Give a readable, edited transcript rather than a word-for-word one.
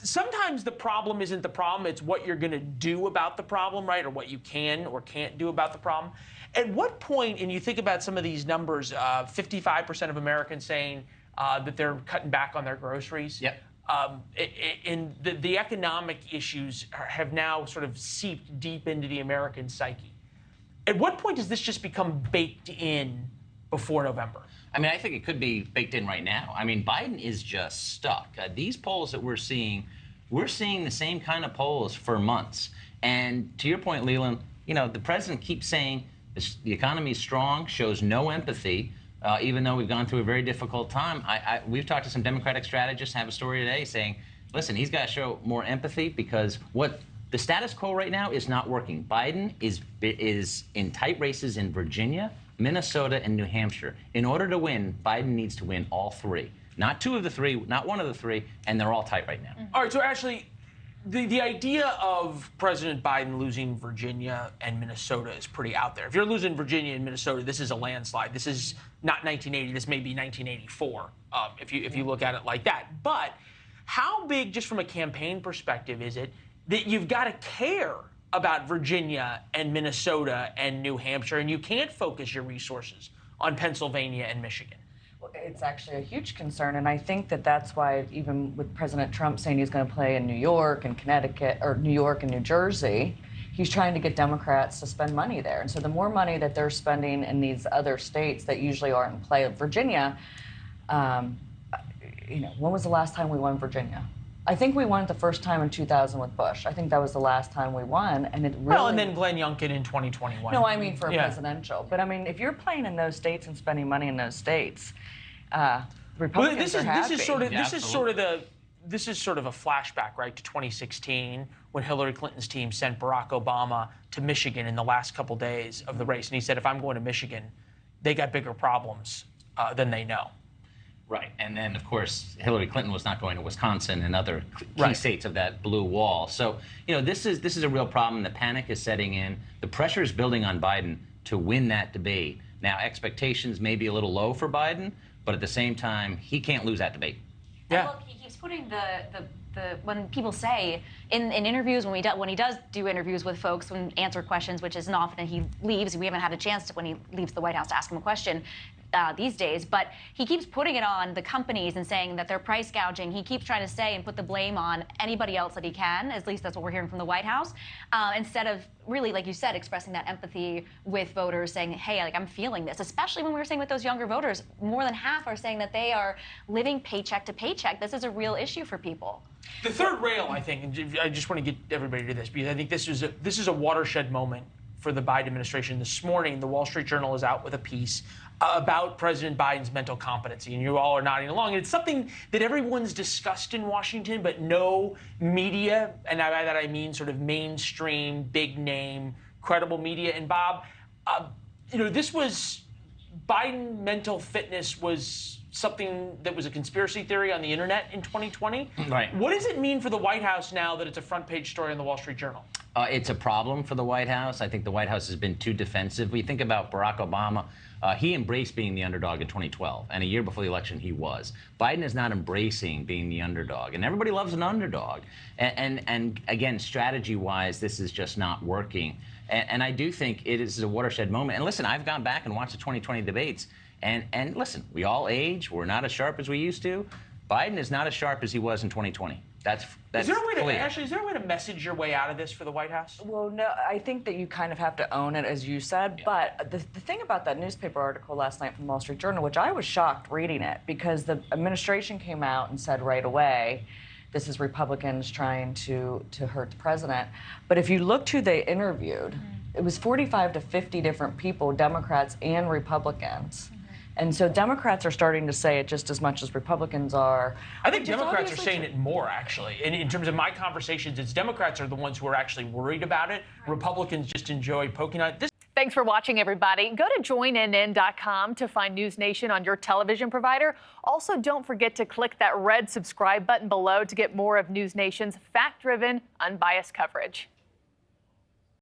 Sometimes the problem isn't the problem, it's what you're going to do about the problem, right? Or what you can or can't do about the problem. At what point, and you think about some of these numbers, 55% of Americans saying that they're cutting back on their groceries. Yep. And the economic issues have now sort of seeped deep into the American psyche. At what point does this just become baked in before November? I mean, I think it could be baked in right now. I mean, Biden is just stuck. These polls that we're seeing the same kind of polls for months. And to your point, Leland, you know, the president keeps saying the economy is strong, shows no empathy, even though we've gone through a very difficult time. We've talked to some Democratic strategists, have a story today saying, listen, he's got to show more empathy because what the status quo right now is not working. Biden is in tight races in Virginia, Minnesota, and New Hampshire. In order to win, Biden needs to win all three. Not two of the three, not one of the three, and they're all tight right now. Mm-hmm. All right, so Ashley, the idea of President Biden losing Virginia and Minnesota is pretty out there. If you're losing Virginia and Minnesota, this is a landslide. This is not 1980. This may be 1984, if you look at it like that. But how big, just from a campaign perspective, is it that you've got to care about Virginia and Minnesota and New Hampshire, and you can't focus your resources on Pennsylvania and Michigan? Well, it's actually a huge concern, and I think that that's why even with President Trump saying he's going to play in New York and Connecticut, or New York and New Jersey, he's trying to get Democrats to spend money there. And so the more money that they're spending in these other states that usually aren't in play, Virginia, you know, when was the last time we won Virginia? I think we won it the first time in 2000 with Bush. I think that was the last time we won, and it really... Well, and then Glenn Youngkin in 2021. No, I mean for presidential. But I mean, if you're playing in those states and spending money in those states, Republicans are happy. This is sort of a flashback, right, to 2016 when Hillary Clinton's team sent Barack Obama to Michigan in the last couple days of the race, and he said, if I'm going to Michigan, they got bigger problems than they know. Right, and then, of course, Hillary Clinton was not going to Wisconsin and other key states of that blue wall. So, you know, this is a real problem. The panic is setting in. The pressure is building on Biden to win that debate. Now, expectations may be a little low for Biden, but at the same time, he can't lose that debate. Yeah. And look, he keeps putting when people say in interviews, when he does do interviews with folks, when answer questions, which isn't often, and he leaves, we haven't had a chance to, when he leaves the White House, to ask him a question these days, but he keeps putting it on the companies and saying that they're price gouging. He keeps trying to say and put the blame on anybody else that he can, at least that's what we're hearing from the White House, instead of really, like you said, expressing that empathy with voters, saying, hey, like, I'm feeling this, especially when we were saying with those younger voters, more than half are saying that they are living paycheck to paycheck. This is a real issue for people. The third rail, I think, and I just want to get everybody to this, because I think this is a watershed moment for the Biden administration. This morning, the Wall Street Journal is out with a piece about President Biden's mental competency, and you all are nodding along. And it's something that everyone's discussed in Washington, but no media, and by that I mean sort of mainstream, big name, credible media. And Bob, you know, this was Biden mental fitness was something that was a conspiracy theory on the internet in 2020. Right. What does it mean for the White House now that it's a front page story in the Wall Street Journal? It's a problem for the White House. I think the White House has been too defensive. We think about Barack Obama. He embraced being the underdog in 2012, and a year before the election, he was. Biden is not embracing being the underdog, and everybody loves an underdog. And again, strategy-wise, this is just not working. And I do think it is a watershed moment. And listen, I've gone back and watched the 2020 debates, and listen, we all age. We're not as sharp as we used to. Biden is not as sharp as he was in 2020. That's is there a way to, clear. Ashley, is there a way to message your way out of this for the White House? Well, no, I think that you kind of have to own it, as you said. Yeah. But the thing about that newspaper article last night from the Wall Street Journal, which I was shocked reading it, because the administration came out and said right away, this is Republicans trying to hurt the president. But if you look who they interviewed, it was 45 to 50 different people, Democrats and Republicans. And so Democrats are starting to say it just as much as Republicans are. I think Democrats are saying it more, actually. In terms of my conversations, it's Democrats are the ones who are actually worried about it. Republicans just enjoy poking on it. Thanks for watching, everybody. Go to joinnn.com to find NewsNation on your television provider. Also, don't forget to click that red subscribe button below to get more of NewsNation's fact-driven, unbiased coverage.